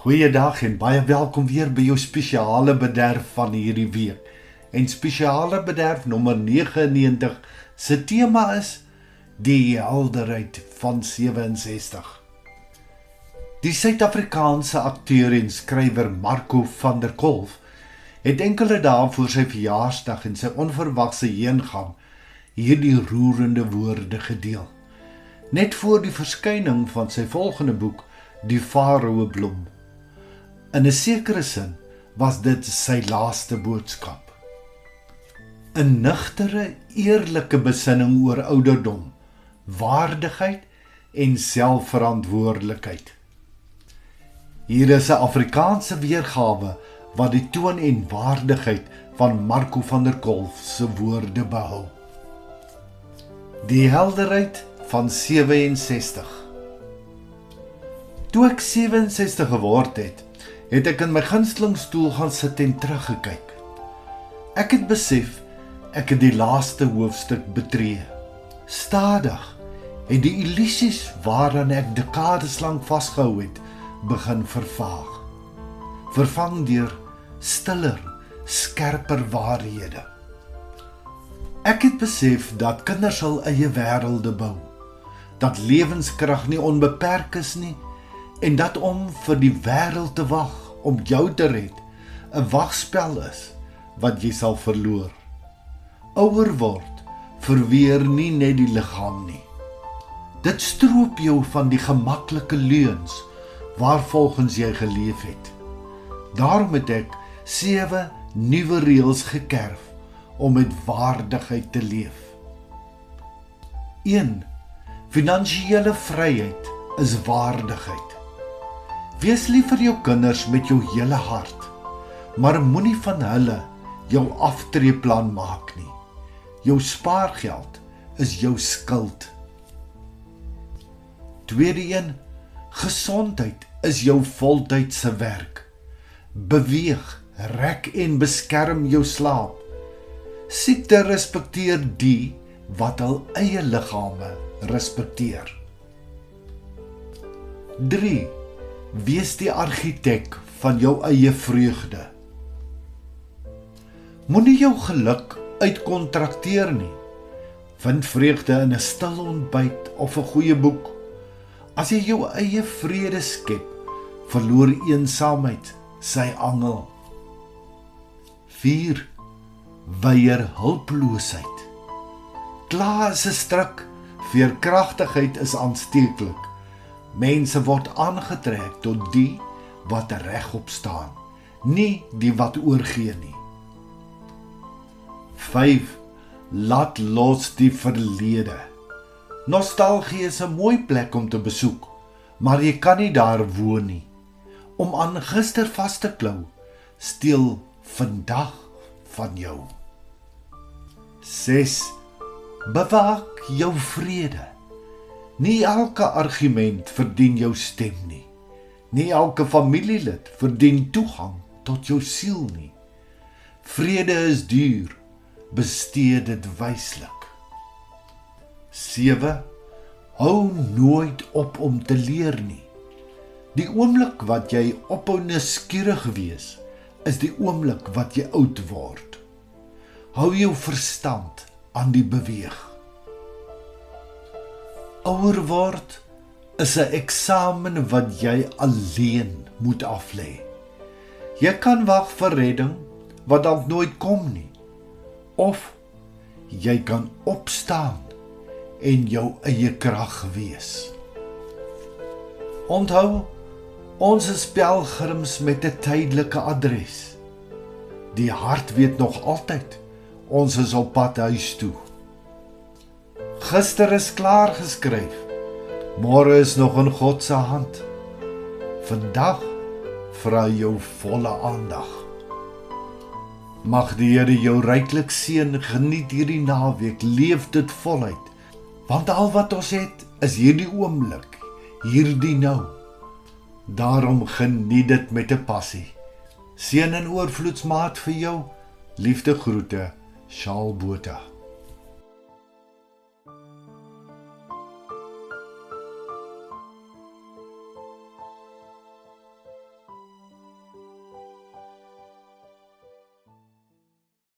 Goeiedag en baie welkom weer by jou spesiale bederf van hierdie week. En spesiale bederf nommer 99 se tema is die helderheid van 67. Die Suid-Afrikaanse akteur en skrywer Marco van der Kolf het enkele dae voor sy verjaarsdag en sy onverwagse heengaan hierdie roerende woorde gedeel. Net voor die verskyning van sy volgende boek, Die Farao Bloem. In 'n sekere sin was dit sy laaste boodskap. 'n Nugtere, eerlike besinning oor ouderdom, waardigheid en selfverantwoordelikheid. Hier is 'n Afrikaanse weergawe wat die toon en waardigheid van Marco van der Kolf se woorde behou. Die helderheid van 67. Toe ek 67 geword het ek in my gunstelingstoel gaan sit en teruggekyk. Ek het besef, ek het die laaste hoofstuk betree. Stadig het die illusies waaraan ek dekades lank vasgehou het, begin vervaag. Vervang deur stiller, skerper waarhede. Ek het besef dat kinders hul eie wêrelde bou, dat lewenskrag nie onbeperk is nie, en dat om vir die wêreld te wag, om jou te red, 'n wagspel is, wat jy sal verloor. Ouer word, verweer nie net die liggaam nie. Dit stroop jou van die gemaklike leuns, waarvolgens jy geleef het. Daarom het ek 7 nuwe reëls gekerf, om met waardigheid te leef. 1. Finansiële vryheid is waardigheid. Wees lief vir jou kinders met jou hele hart, maar moenie van hulle jou aftreeplan maak nie. Jou spaargeld is jou skuld. Tweede een, gesondheid is jou voltydse werk. Beweeg, rek en beskerm jou slaap. Siekte respekteer die wat hul eie liggame respekteer. 3. Wees die argitek van jou eie vreugde. Moenie jou geluk uitkontrakteer nie. Vind vreugde in 'n stil ontbyt of 'n goeie boek. As jy jou eie vrede skep, verloor eensaamheid sy angel. 4. Weier hulpeloosheid. Kla is 'n struik, veerkragtigheid is aansteeklik. Mense word aangetrek tot die wat regop staan, nie die wat oorgee nie. 5. Laat los die verlede. Nostalgie is 'n mooi plek om te besoek, maar jy kan nie daar woon nie. Om aan gister vas te klou, steel vandag van jou. 6. Bewaak jou vrede. Nie elke argument verdien jou stem nie. Nie elke familielid verdien toegang tot jou siel nie. Vrede is duur, bestee dit wyslik. 7. Hou nooit op om te leer nie. Die oomblik wat jy ophou nuuskierig wees, is die oomblik wat jy oud word. Hou jou verstand aan die beweeg. Ouer word is 'n eksamen wat jy alleen moet aflê. Jy kan wag vir redding wat dalk nooit kom nie. Of jy kan opstaan en jou eie krag wees. Onthou, ons is pelgrims met 'n tydelike adres. Die hart weet nog altyd, ons is op pad huis toe. Gister is klaar geskryf, môre is nog in God se hand. Vandag vra jou volle aandag. Mag die Here jou ryklik seën, geniet hierdie naweek, leef dit voluit, want al wat ons het, is hierdie oomblik, hierdie nou. Daarom geniet dit met 'n passie. Seën en oorvloedsmaat vir jou, liefde groete, Shaal Botha.